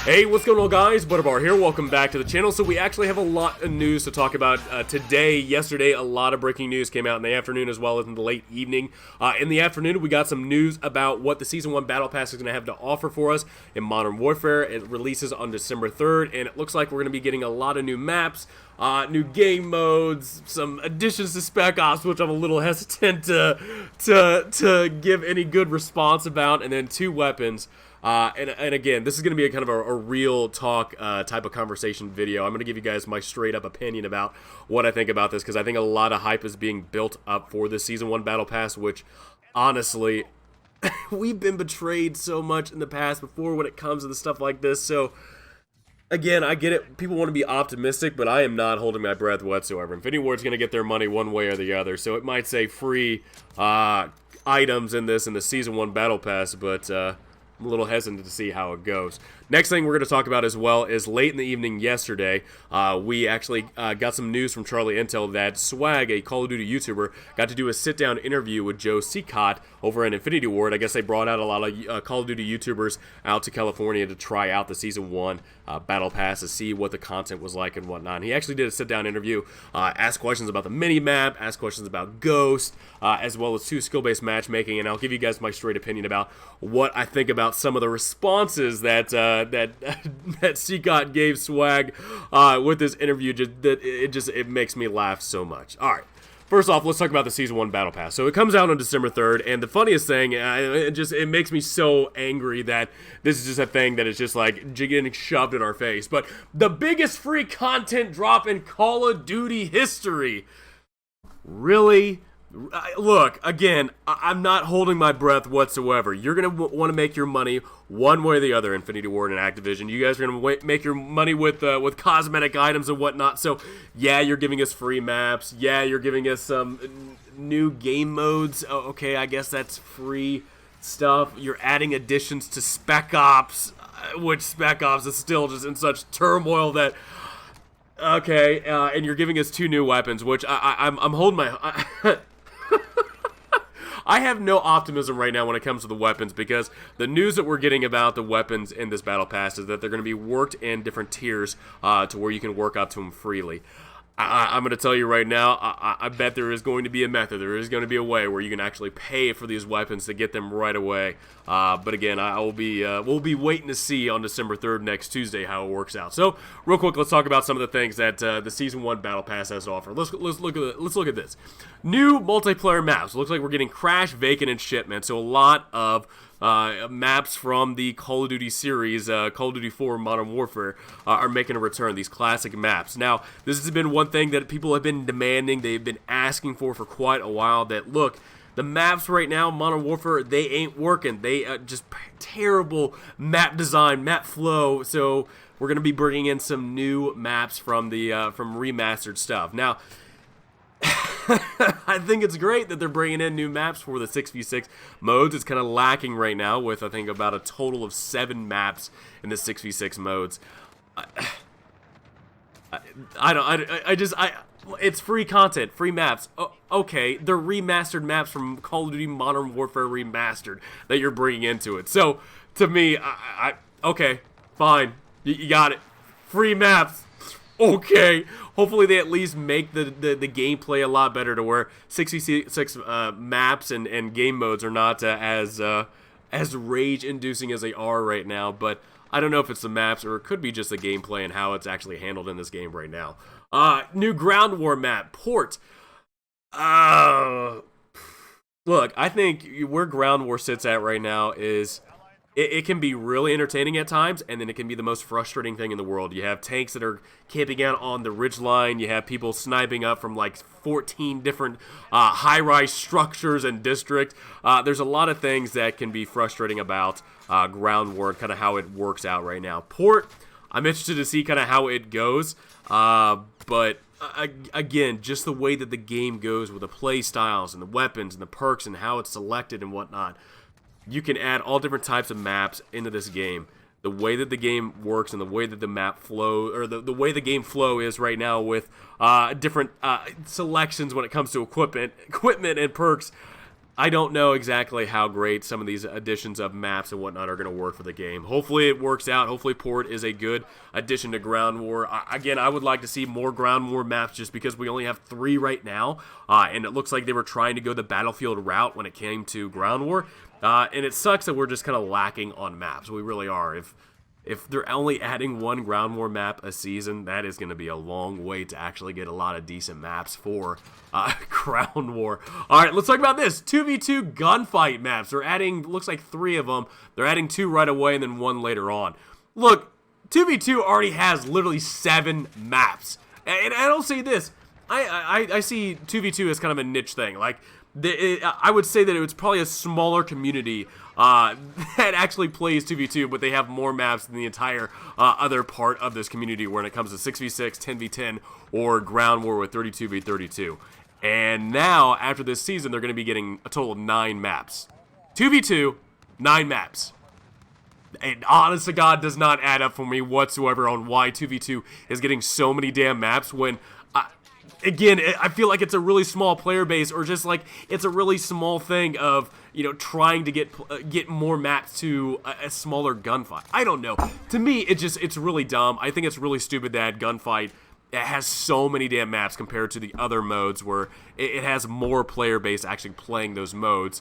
Hey, what's going on, guys? Butterbar here. Welcome back to the channel. So we actually have a lot of news to talk about today. Yesterday, a lot of breaking news came out in the afternoon as well as in the late evening. In the afternoon, we got some news about what the Season 1 Battle Pass is going to have to offer for us in Modern Warfare. It releases on December 3rd, and it looks like we're going to be getting a lot of new maps, new game modes, some additions to Spec Ops, which I'm a little hesitant to give any good response about, and then 2 weapons. And again, this is going to be a kind of a real talk type of conversation video. I'm going to give you guys my straight up opinion about what I think about this, because I think a lot of hype is being built up for this Season 1 Battle Pass, which honestly, we've been betrayed so much in the past before when it comes to the stuff like this. So again, I get it. People want to be optimistic, but I am not holding my breath whatsoever. Infinity Ward's going to get their money one way or the other, so it might say free items in the Season 1 Battle Pass, but I'm a little hesitant to see how it goes. Next thing we're going to talk about as well is late in the evening yesterday, we actually got some news from Charlie Intel that Swagg, a Call of Duty YouTuber, got to do a sit-down interview with Joe Seacott over at Infinity Ward. I guess they brought out a lot of Call of Duty YouTubers out to California to try out the Season 1 Battle Pass to see what the content was like and whatnot. And he actually did a sit-down interview, asked questions about the mini-map, asked questions about Ghost, as well as 2 skill-based matchmaking, and I'll give you guys my straight opinion about what I think about some of the responses that Seacott gave Swagg with this interview. It makes me laugh so much. All right. First off, let's talk about the Season 1 Battle Pass. So it comes out on December 3rd, and the funniest thing, it makes me so angry that this is just a thing that is just like getting shoved in our face. But the biggest free content drop in Call of Duty history. Really? Look, again, I'm not holding my breath whatsoever. You're going to want to make your money one way or the other, Infinity Ward and Activision. You guys are going to make your money with cosmetic items and whatnot. So, yeah, you're giving us free maps. Yeah, you're giving us some new game modes. Oh, okay, I guess that's free stuff. You're adding additions to Spec Ops, which Spec Ops is still just in such turmoil that... Okay, and you're giving us 2 new weapons, which I'm holding my... I have no optimism right now when it comes to the weapons, because the news that we're getting about the weapons in this Battle Pass is that they're going to be worked in different tiers to where you can work up to them freely. I'm going to tell you right now, I bet there is going to be a method, there is going to be a way where you can actually pay for these weapons to get them right away. But again, we'll be waiting to see on December 3rd next Tuesday how it works out. So, real quick, let's talk about some of the things that the Season 1 Battle Pass has to offer. Let's look at this. New multiplayer maps. Looks like we're getting Crash, Vacant, and Shipment. So a lot of maps from the Call of Duty series, Call of Duty 4 Modern Warfare, are making a return, these classic maps. Now, this has been one thing that people have been demanding, they've been asking for quite a while, that, look, the maps right now, Modern Warfare, they ain't working. They just terrible map design, map flow, so we're going to be bringing in some new maps from the from remastered stuff. Now, I think it's great that they're bringing in new maps for the 6v6 modes. It's kind of lacking right now with, I think, about a total of 7 maps in the 6v6 modes. It's free content, free maps. Okay, they're remastered maps from Call of Duty Modern Warfare Remastered that you're bringing into it. So, to me, okay, fine, you got it. Free maps. Okay, hopefully they at least make the gameplay a lot better to where 66 maps and game modes are not as rage-inducing as they are right now. But I don't know if it's the maps or it could be just the gameplay and how it's actually handled in this game right now. New Ground War map, Port. Look, I think where Ground War sits at right now is... It can be really entertaining at times, and then it can be the most frustrating thing in the world. You have tanks that are camping out on the ridgeline. You have people sniping up from like 14 different high-rise structures and districts. There's a lot of things that can be frustrating about Ground War, kind of how it works out right now. Port, I'm interested to see kind of how it goes, but again, just the way that the game goes with the play styles and the weapons and the perks and how it's selected and whatnot. You can add all different types of maps into this game. The way that the game works and the way that the map flow, or the way the game flow is right now with different selections when it comes to equipment and perks, I don't know exactly how great some of these additions of maps and whatnot are going to work for the game. Hopefully it works out. Hopefully Port is a good addition to Ground War. Again, I would like to see more Ground War maps just because we only have 3 right now. And it looks like they were trying to go the Battlefield route when it came to Ground War. And it sucks that we're just kind of lacking on maps. We really are. If they're only adding 1 Ground War map a season, that is going to be a long way to actually get a lot of decent maps for Ground War. All right, let's talk about this. 2v2 gunfight maps. They're adding, looks like 3 of them. They're adding 2 right away and then 1 later on. Look, 2v2 already has literally 7 maps. And I don't say this. I see 2v2 as kind of a niche thing. Like, I would say that it was probably a smaller community that actually plays 2v2, but they have more maps than the entire other part of this community when it comes to 6v6, 10v10, or Ground War with 32v32. And now, after this season, they're going to be getting a total of 9 maps. 2v2, 9 maps. And honest to God, does not add up for me whatsoever on why 2v2 is getting so many damn maps when... Again, I feel like it's a really small player base, or just like it's a really small thing of, you know, trying to get more maps to a smaller gunfight. I don't know. To me, it's really dumb. I think it's really stupid that Gunfight has so many damn maps compared to the other modes where it has more player base actually playing those modes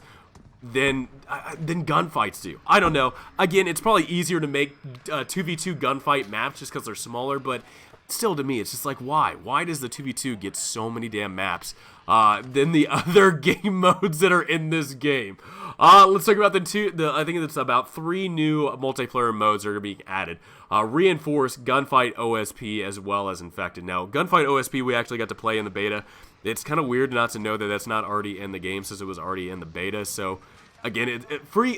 than gunfights do. I don't know. Again, it's probably easier to make 2v2 gunfight maps just because they're smaller, but still, to me, it's just like, why? Why does the 2v2 get so many damn maps than the other game modes that are in this game? Let's talk about I think it's about 3 new multiplayer modes that are being added. Reinforced, Gunfight OSP, as well as Infected. Now, Gunfight OSP we actually got to play in the beta. It's kind of weird not to know that that's not already in the game since it was already in the beta, so... Again,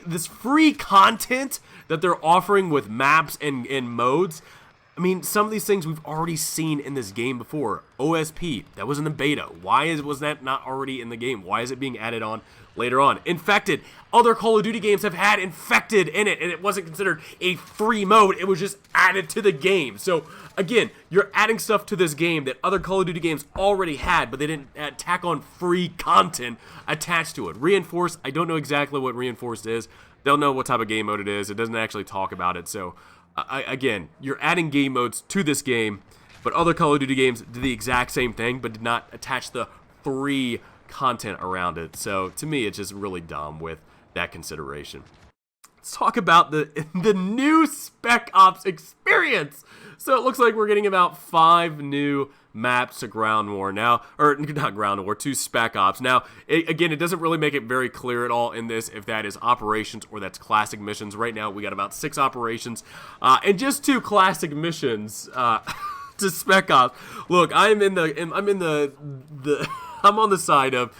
this free content that they're offering with maps and modes... I mean, some of these things we've already seen in this game before. OSP, that was in the beta. Why was that not already in the game? Why is it being added on later on? Infected. Other Call of Duty games have had Infected in it, and it wasn't considered a free mode. It was just added to the game. So, again, you're adding stuff to this game that other Call of Duty games already had, but they didn't tack on free content attached to it. Reinforced, I don't know exactly what Reinforced is. Don't know what type of game mode it is. It doesn't actually talk about it, so... Again, you're adding game modes to this game, but other Call of Duty games did the exact same thing, but did not attach the free content around it. So, to me, it's just really dumb with that consideration. Let's talk about the new Spec Ops experience. So, it looks like we're getting about 5 new maps to Ground War now, or not Ground War, to Spec Ops. Now, again, it doesn't really make it very clear at all in this if that is operations or that's classic missions. Right now, we got about 6 operations and just 2 classic missions to Spec Ops. Look, I'm on the side of,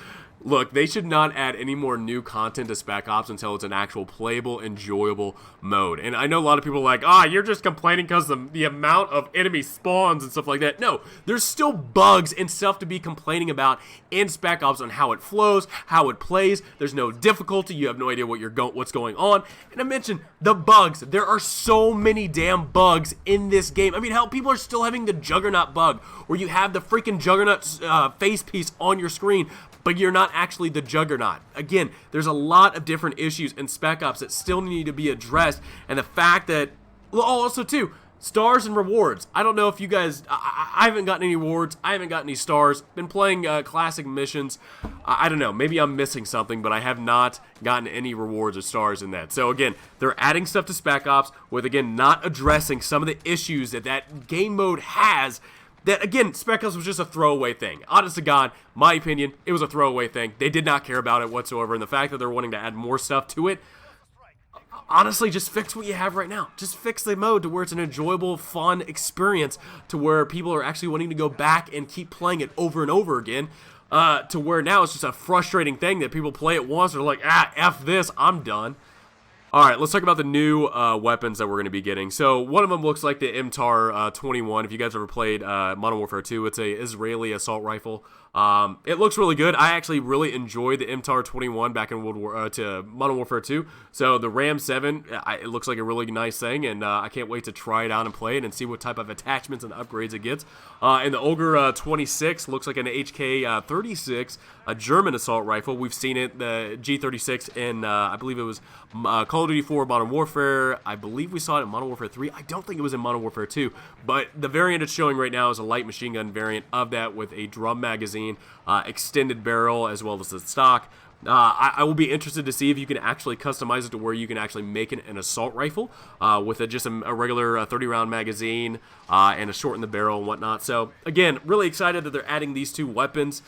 look, they should not add any more new content to Spec Ops until it's an actual playable, enjoyable mode. And I know a lot of people are like, you're just complaining because the amount of enemy spawns and stuff like that. No, there's still bugs and stuff to be complaining about in Spec Ops on how it flows, how it plays. There's no difficulty. You have no idea what's going on. And I mentioned the bugs. There are so many damn bugs in this game. I mean, hell, people are still having the Juggernaut bug where you have the freaking Juggernaut face piece on your screen, but you're not actually the Juggernaut. Again, there's a lot of different issues in Spec Ops that still need to be addressed, and the fact that, also too, stars and rewards. I don't know if you guys, I haven't gotten any rewards, I haven't gotten any stars, been playing classic missions, I don't know, maybe I'm missing something, but I have not gotten any rewards or stars in that. So again, they're adding stuff to Spec Ops with, again, not addressing some of the issues that game mode has. That, again, Spec Ops was just a throwaway thing. Honest to God, my opinion, it was a throwaway thing. They did not care about it whatsoever, and the fact that they're wanting to add more stuff to it, honestly, just fix what you have right now. Just fix the mode to where it's an enjoyable, fun experience, to where people are actually wanting to go back and keep playing it over and over again, to where now it's just a frustrating thing that people play it once, they're like, F this, I'm done. Alright, let's talk about the new weapons that we're going to be getting. So, one of them looks like the MTAR 21. If you guys ever played Modern Warfare 2, it's a Israeli assault rifle. It looks really good. I actually really enjoyed the MTAR 21 back in Modern Warfare 2. So the Ram 7, it looks like a really nice thing, and I can't wait to try it out and play it and see what type of attachments and upgrades it gets. And the Ogre 26 looks like an HK 36, a German assault rifle. We've seen it, the G36 in, I believe it was Call of Duty 4 Modern Warfare. I believe we saw it in Modern Warfare 3. I don't think it was in Modern Warfare 2, but the variant it's showing right now is a light machine gun variant of that with a drum magazine, extended barrel, as well as the stock. I will be interested to see if you can actually customize it to where you can actually make it an assault rifle with just a regular 30-round magazine and a short in the barrel and whatnot. So, again, really excited that they're adding these two weapons.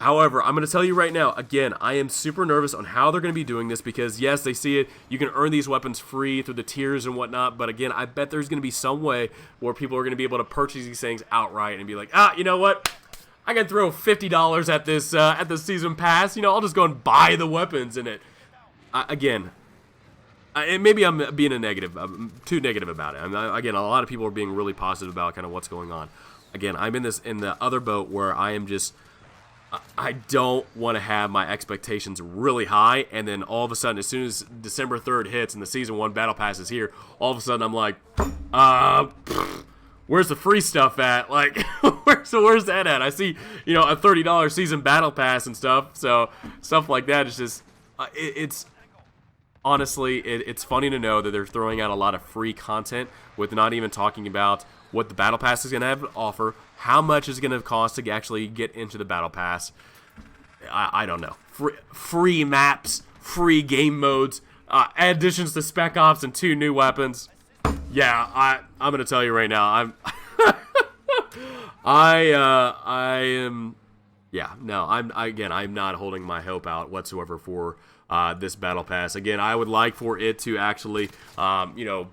However, I'm going to tell you right now, again, I am super nervous on how they're going to be doing this because, yes, they see it. You can earn these weapons free through the tiers and whatnot, but again, I bet there's going to be some way where people are going to be able to purchase these things outright and be like, you know what? I can throw $50 at this season pass. You know, I'll just go and buy the weapons in it. Again, and maybe I'm being too negative about it. Again, a lot of people are being really positive about kind of what's going on. Again, I'm in the other boat where I am just, I don't want to have my expectations really high, and then all of a sudden, as soon as December 3rd hits and the Season 1 Battle Pass is here, all of a sudden I'm like, where's the free stuff at? Like, where's that at? I see, you know, a $30 season battle pass and stuff. So stuff like that is just, it's honestly, it's funny to know that they're throwing out a lot of free content with not even talking about what the battle pass is going to have to offer, how much is going to cost to actually get into the battle pass. I don't know. Free maps, free game modes, additions to Spec Ops, and 2 new weapons. Yeah, I'm gonna tell you right now, I'm not holding my hope out whatsoever for this battle pass. Again, I would like for it to actually, you know,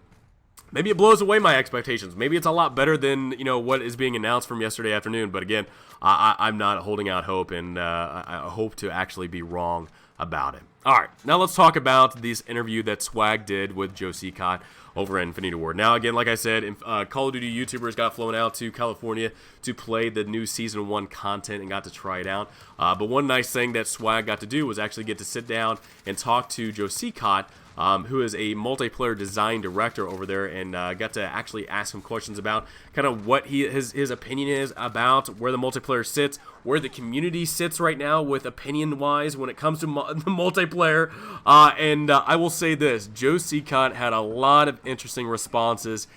maybe it blows away my expectations. Maybe it's a lot better than, you know, what is being announced from yesterday afternoon. But again, I'm not holding out hope, and I hope to actually be wrong about it. All right, now let's talk about this interview that Swagg did with Joe Seacott over at Infinity Ward. Now, again, like I said, Call of Duty YouTubers got flown out to California to play the new Season 1 content and got to try it out. But one nice thing that Swagg got to do was actually get to sit down and talk to Joe Seacott, who is a multiplayer design director over there, and got to actually ask him questions about kind of what his opinion is about where the multiplayer sits, where the community sits right now with opinion-wise when it comes to the multiplayer. And I will say this, Joe Seacott had a lot of interesting responses,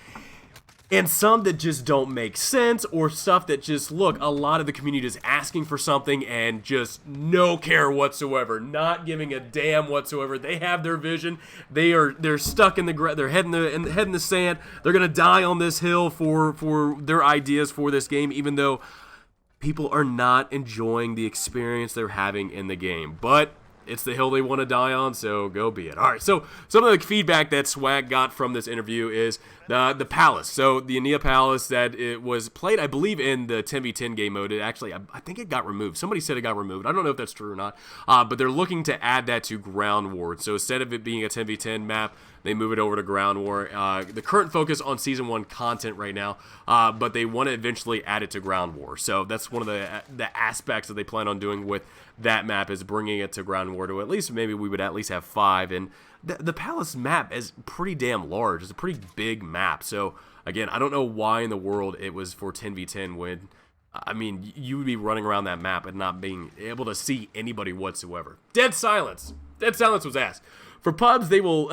and some that just don't make sense, or stuff that just, look, a lot of the community is asking for something and just no care whatsoever, not giving a damn whatsoever. They have their vision. They're stuck in the ground. They're head in the sand. They're gonna die on this hill for their ideas for this game, even though people are not enjoying the experience they're having in the game. But it's the hill they want to die on, so go be it. All right, so some of the feedback that Swagg got from this interview is the Palace. So the Anea Palace, that it was played, I believe, in the 10v10 game mode. It actually, I think it got removed. Somebody said it got removed. I don't know if that's true or not, but they're looking to add that to Ground War. So instead of it being a 10v10 map, they move it over to Ground War. The current focus on Season 1 content right now, but they want to eventually add it to Ground War. So that's one of the aspects that they plan on doing with that map, is bringing it to Ground War to at least, maybe we would at least have 5. And the Palace map is pretty damn large. It's a pretty big map. So again, I don't know why in the world it was for 10v10 when, I mean, you would be running around that map and not being able to see anybody whatsoever. Dead silence. Dead silence was asked. For pubs, they will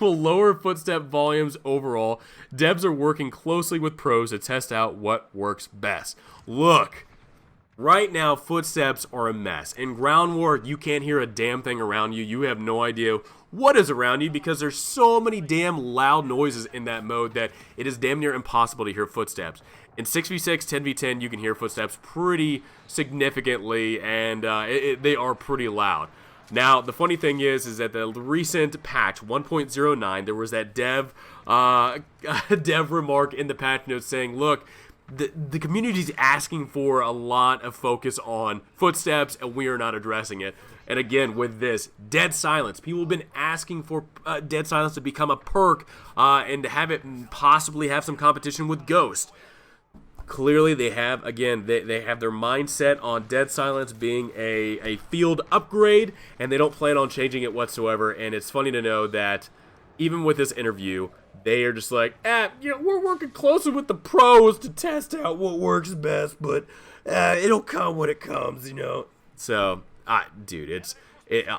lower footstep volumes overall. Devs are working closely with pros to test out what works best. Look, right now, footsteps are a mess. In Ground War, you can't hear a damn thing around you. You have no idea what is around you because there's so many damn loud noises in that mode that it is damn near impossible to hear footsteps. In 6v6, 10v10, you can hear footsteps pretty significantly, and they are pretty loud. Now, the funny thing is that the recent patch 1.09, there was that dev remark in the patch notes saying, look, the community's asking for a lot of focus on footsteps, and we are not addressing it. And again, with this, dead silence. People have been asking for dead silence to become a perk and to have it possibly have some competition with Ghost. Clearly, they have, again, they have their mindset on Dead Silence being a field upgrade, and they don't plan on changing it whatsoever. And it's funny to know that even with this interview, they are just like, we're working closer with the pros to test out what works best, but it'll come when it comes, So, dude,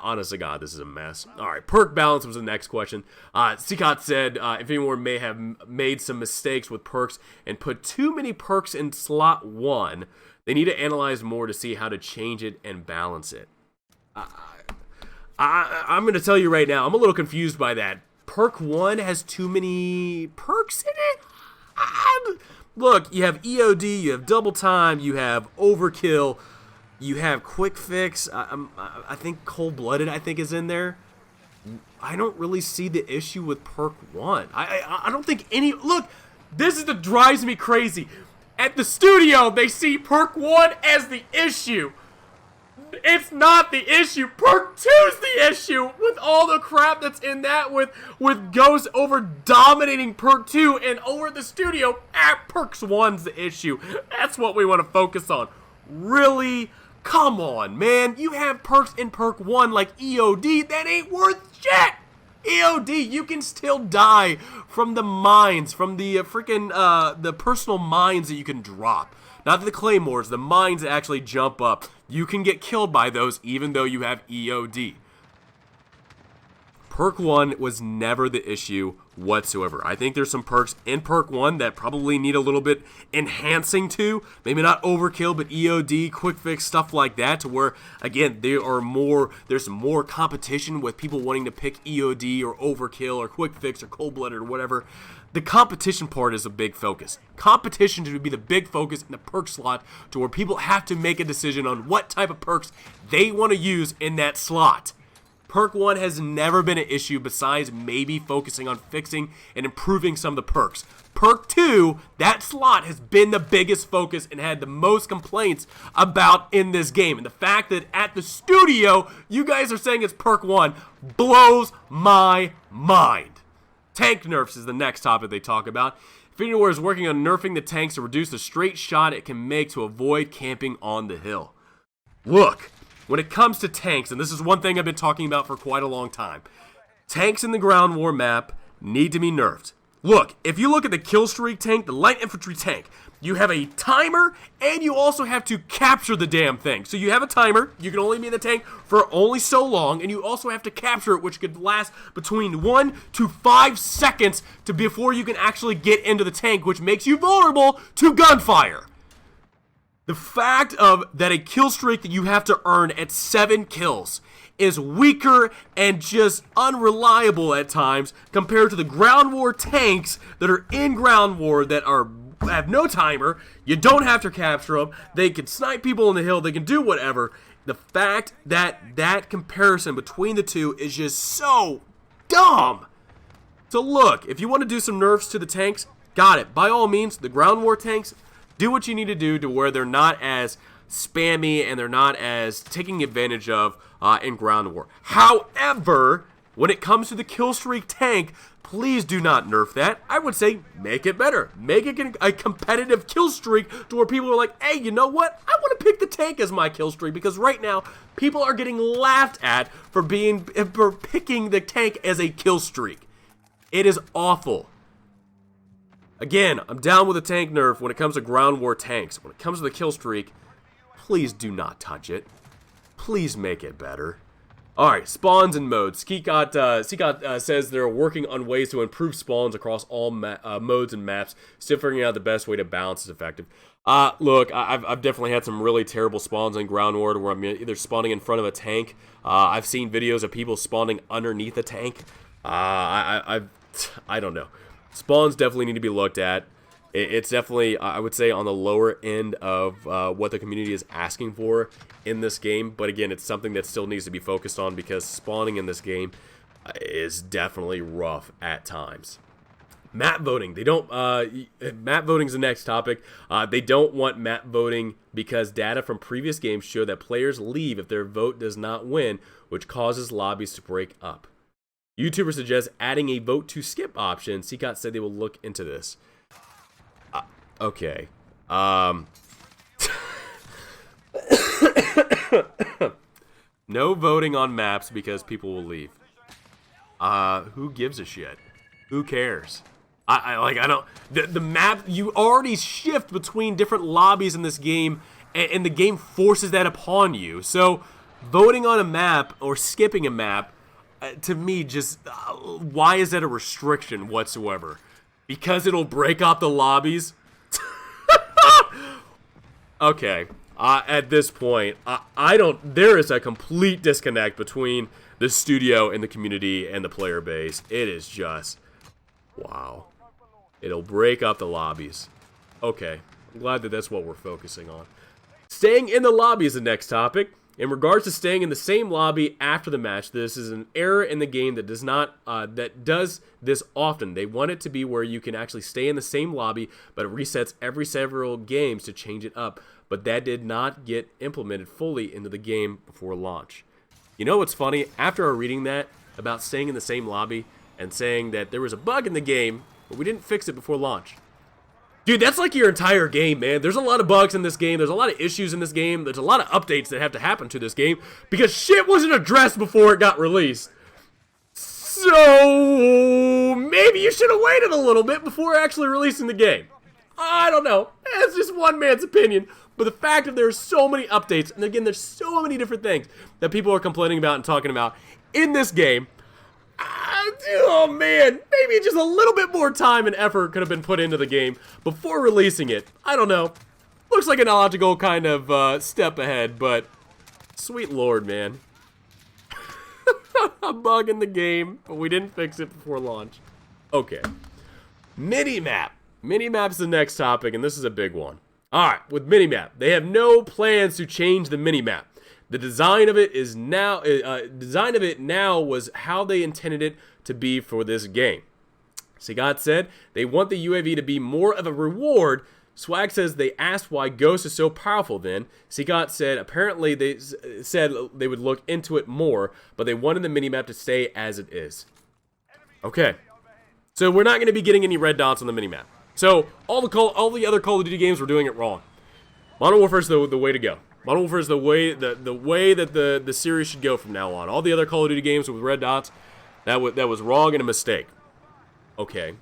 honest to God, this is a mess. All right, perk balance was the next question. COD said if anyone may have made some mistakes with perks and put too many perks in slot 1, they need to analyze more to see how to change it and balance it. I'm going to tell you right now, I'm a little confused by that. Perk 1 has too many perks in it? Look, you have EOD, you have double time, you have overkill, you have quick fix. I think cold-blooded, is in there. I don't really see the issue with perk 1. I don't think any... Look, this is what drives me crazy. At the studio, they see perk 1 as the issue. It's not the issue. Perk 2's the issue with all the crap that's in that with Ghost over dominating perk 2 and over the studio. Perks 1's the issue. That's what we want to focus on. Really? Come on, man. You have perks in perk 1 like EOD. That ain't worth shit. EOD, you can still die from the mines, from the the personal mines that you can drop. Not the claymores, the mines that actually jump up. You can get killed by those even though you have EOD. Perk 1 was never the issue whatsoever. I think there's some perks in perk 1 that probably need a little bit enhancing to. Maybe not overkill, but EOD, quick fix, stuff like that, to where, again, there's more competition with people wanting to pick EOD or overkill or quick fix or cold-blooded or whatever. The competition part is a big focus. Competition should be the big focus in the perk slot, to where people have to make a decision on what type of perks they want to use in that slot. Perk 1 has never been an issue besides maybe focusing on fixing and improving some of the perks. Perk 2, that slot has been the biggest focus and had the most complaints about in this game. And the fact that at the studio, you guys are saying it's perk 1 blows my mind. Tank nerfs is the next topic they talk about. Infinity Ward is working on nerfing the tanks to reduce the straight shot it can make to avoid camping on the hill. Look, when it comes to tanks, and this is one thing I've been talking about for quite a long time, tanks in the ground war map need to be nerfed. Look, if you look at the kill streak tank, the light infantry tank, you have a timer, and you also have to capture the damn thing. So you have a timer, you can only be in the tank for only so long, and you also have to capture it, which could last between 1 to 5 seconds before you can actually get into the tank, which makes you vulnerable to gunfire. The fact that a kill streak that you have to earn at 7 kills is weaker and just unreliable at times compared to the ground war tanks that are in ground war that have no timer. You don't have to capture them. They can snipe people on the hill. They can do whatever. The fact that comparison between the two is just so dumb. So look, if you want to do some nerfs to the tanks, got it. By all means, the ground war tanks, do what you need to do to where they're not as spammy and they're not as taking advantage of in ground war. However, when it comes to the kill streak tank, please do not nerf that. I would say make it better. Make it a competitive kill streak to where people are like, hey, you know what? I want to pick the tank as my kill streak, because right now people are getting laughed at for picking the tank as a kill streak. It is awful. Again, I'm down with a tank nerf when it comes to ground war tanks. When it comes to the kill streak, please do not touch it. Please make it better. Alright, spawns and modes. COD says they're working on ways to improve spawns across all modes and maps, still figuring out the best way to balance is effective. Look, I've definitely had some really terrible spawns in ground war where I'm either spawning in front of a tank. I've seen videos of people spawning underneath a tank. I don't know. Spawns definitely need to be looked at. It's definitely, I would say, on the lower end of what the community is asking for in this game. But again, it's something that still needs to be focused on, because spawning in this game is definitely rough at times. Map voting. They don't. Map voting is the next topic. They don't want map voting because data from previous games show that players leave if their vote does not win, which causes lobbies to break up. YouTuber suggests adding a vote to skip option. COD said they will look into this. Okay. No voting on maps because people will leave. Who gives a shit? Who cares? I don't. The map, you already shift between different lobbies in this game, and the game forces that upon you. So, voting on a map or skipping a map, to me, just why is that a restriction whatsoever? Because it'll break up the lobbies. Okay. At this point, I don't. There is a complete disconnect between the studio and the community and the player base. It is just, wow. It'll break up the lobbies. Okay, I'm glad that that's what we're focusing on. Staying in the lobby is the next topic. In regards to staying in the same lobby after the match, this is an error in the game that does not that does this often. They want it to be where you can actually stay in the same lobby, but it resets every several games to change it up. But that did not get implemented fully into the game before launch. You know what's funny? After reading that about staying in the same lobby and saying that there was a bug in the game, but we didn't fix it before launch. Dude, that's like your entire game, man. There's a lot of bugs in this game. There's a lot of issues in this game. There's a lot of updates that have to happen to this game because shit wasn't addressed before it got released. So maybe you should have waited a little bit before actually releasing the game. I don't know. That's just one man's opinion. But the fact that there's so many updates, and again, there's so many different things that people are complaining about and talking about in this game. Oh man, maybe just a little bit more time and effort could have been put into the game before releasing it. I don't know. Looks like an illogical kind of step ahead, but sweet lord, man. A bug in the game, but we didn't fix it before launch. Okay. Minimap. Minimap's the next topic, and this is a big one. Alright, with Minimap, they have no plans to change the Minimap. The design of it is now was how they intended it to be for this game. Swagg said they want the UAV to be more of a reward. Swagg says they asked why Ghost is so powerful then. Swagg said apparently they said they would look into it more, but they wanted the minimap to stay as it is. Okay. So we're not going to be getting any red dots on the minimap. So all the other Call of Duty games were doing it wrong. Modern Warfare is the way to go. Modern Warfare is the way that the series should go from now on. All the other Call of Duty games with red dots, that was wrong and a mistake. Okay,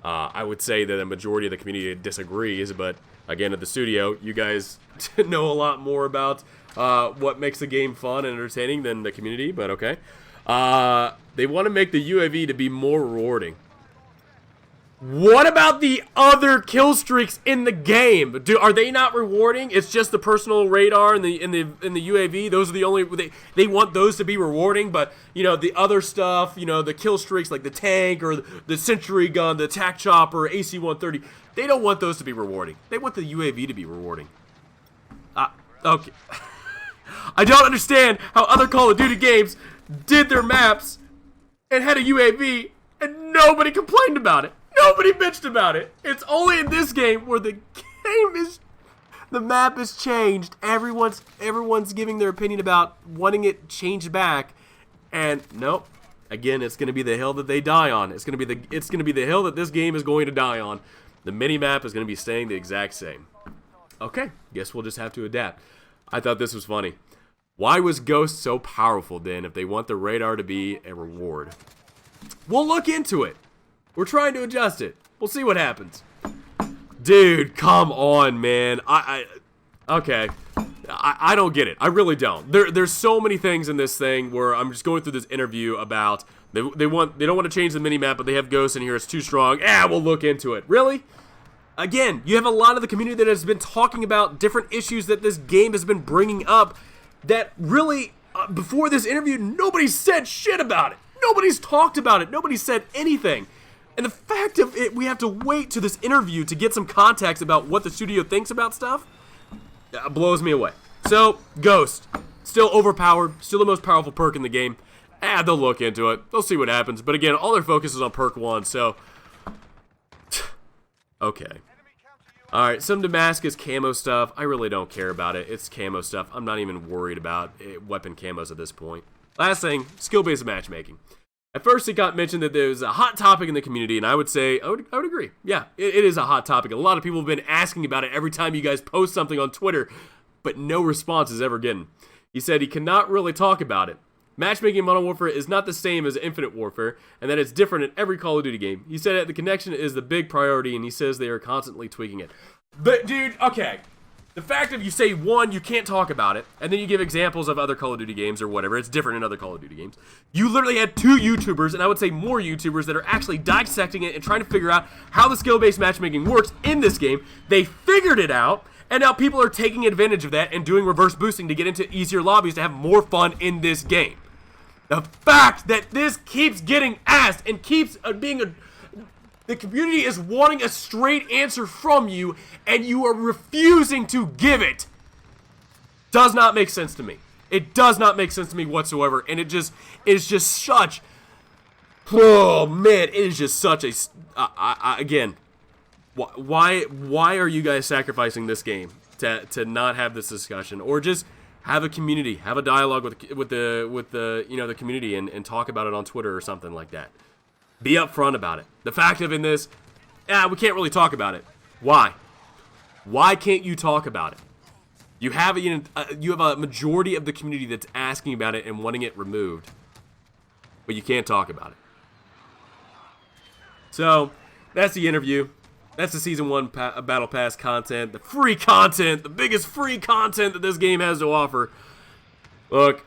I would say that a majority of the community disagrees, but again, at the studio, you guys know a lot more about what makes the game fun and entertaining than the community. But okay, they want to make the UAV to be more rewarding. What about the other kill streaks in the game? Are they not rewarding? It's just the personal radar and the UAV. Those are the only they want those to be rewarding. But you know the other stuff, you know the kill streaks like the tank or the sentry gun, the attack chopper, AC-130. They don't want those to be rewarding. They want the UAV to be rewarding. Okay. I don't understand how other Call of Duty games did their maps and had a UAV and nobody complained about it. Nobody bitched about it. It's only in this game where the map is changed. Everyone's giving their opinion about wanting it changed back, and nope. Again, it's going to be the hill that they die on. It's going to be the hill that this game is going to die on. The mini map is going to be staying the exact same. Okay, guess we'll just have to adapt. I thought this was funny. Why was Ghost so powerful then if they want the radar to be a reward? We'll look into it. We're trying to adjust it. We'll see what happens. Dude, come on, man. Okay. I don't get it. I really don't. There's so many things in this thing where I'm just going through this interview about they don't want to change the minimap, but they have Ghosts in here. It's too strong. We'll look into it. Really? Again, you have a lot of the community that has been talking about different issues that this game has been bringing up that really, before this interview, nobody said shit about it. Nobody's talked about it. Nobody said anything. And the fact of it, we have to wait to this interview to get some context about what the studio thinks about stuff, blows me away. So, Ghost, still overpowered, still the most powerful perk in the game. They'll look into it. They'll see what happens. But again, all their focus is on perk 1, so... Okay. Alright, some Damascus camo stuff. I really don't care about it. It's camo stuff. I'm not even worried about weapon camos at this point. Last thing, skill-based matchmaking. At first, it got mentioned that there was a hot topic in the community, and I would say, I would agree. Yeah, it is a hot topic. A lot of people have been asking about it every time you guys post something on Twitter, but no response is ever given. He said he cannot really talk about it. Matchmaking in Modern Warfare is not the same as Infinite Warfare, and that it's different in every Call of Duty game. He said that the connection is the big priority, and he says they are constantly tweaking it. But, dude, okay. The fact that you say, one, you can't talk about it, and then you give examples of other Call of Duty games or whatever, it's different in other Call of Duty games. You literally had 2 YouTubers, and I would say more YouTubers, that are actually dissecting it and trying to figure out how the skill-based matchmaking works in this game. They figured it out, and now people are taking advantage of that and doing reverse boosting to get into easier lobbies to have more fun in this game. The fact that this keeps getting asked and keeps being the community is wanting a straight answer from you, and you are refusing to give it, does not make sense to me. It does not make sense to me whatsoever, and it is just such, oh man, it is just such a, again, why are you guys sacrificing this game to not have this discussion, or just have a community, have a dialogue with the you know, the community, and talk about it on Twitter or something like that. Be upfront about it. The fact of in this, we can't really talk about it. Why? Why can't you talk about it? You have a majority of the community that's asking about it and wanting it removed, but you can't talk about it. So that's the interview. That's the Season 1 Battle Pass content, the free content, the biggest free content that this game has to offer. Look,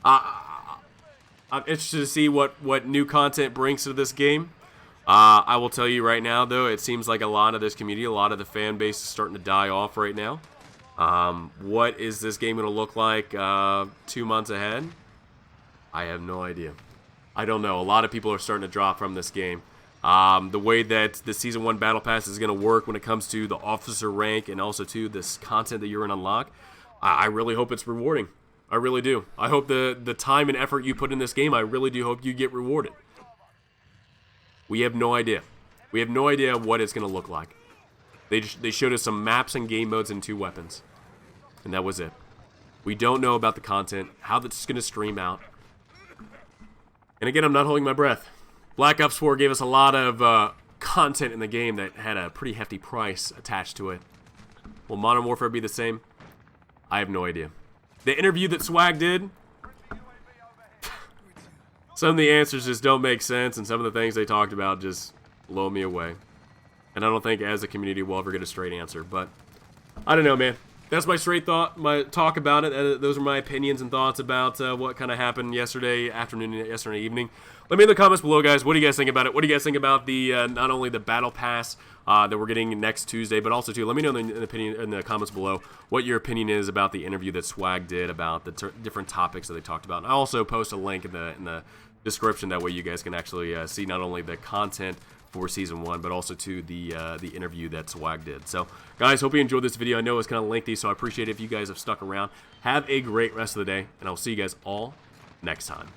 I'm interested to see what new content brings to this game. I will tell you right now, though, it seems like a lot of this community, a lot of the fan base is starting to die off right now. What is this game going to look like 2 months ahead? I have no idea. I don't know. A lot of people are starting to drop from this game. The way that the Season 1 Battle Pass is going to work when it comes to the officer rank and also to this content that you're going to unlock, I really hope it's rewarding. I really do. I hope the time and effort you put in this game, I really do hope you get rewarded. We have no idea. We have no idea what it's going to look like. They showed us some maps and game modes and 2 weapons. And that was it. We don't know about the content, how that's going to stream out. And again, I'm not holding my breath. Black Ops 4 gave us a lot of content in the game that had a pretty hefty price attached to it. Will Modern Warfare be the same? I have no idea. The interview that Swagg did, some of the answers just don't make sense, and some of the things they talked about just blow me away. And I don't think as a community we'll ever get a straight answer, but I don't know, man. That's my straight thought, my talk about it. Those are my opinions and thoughts about what kind of happened yesterday afternoon and yesterday evening. Let me in the comments below, guys. What do you guys think about it? What do you guys think about the not only the Battle Pass that we're getting next Tuesday, but also too, let me know in the comments below what your opinion is about the interview that Swagg did about the different topics that they talked about. And I'll also post a link in the description. That way you guys can actually see not only the content for Season 1, but also to the interview that Swagg did. So, guys, hope you enjoyed this video. I know it's kind of lengthy, so I appreciate it if you guys have stuck around. Have a great rest of the day, and I'll see you guys all next time.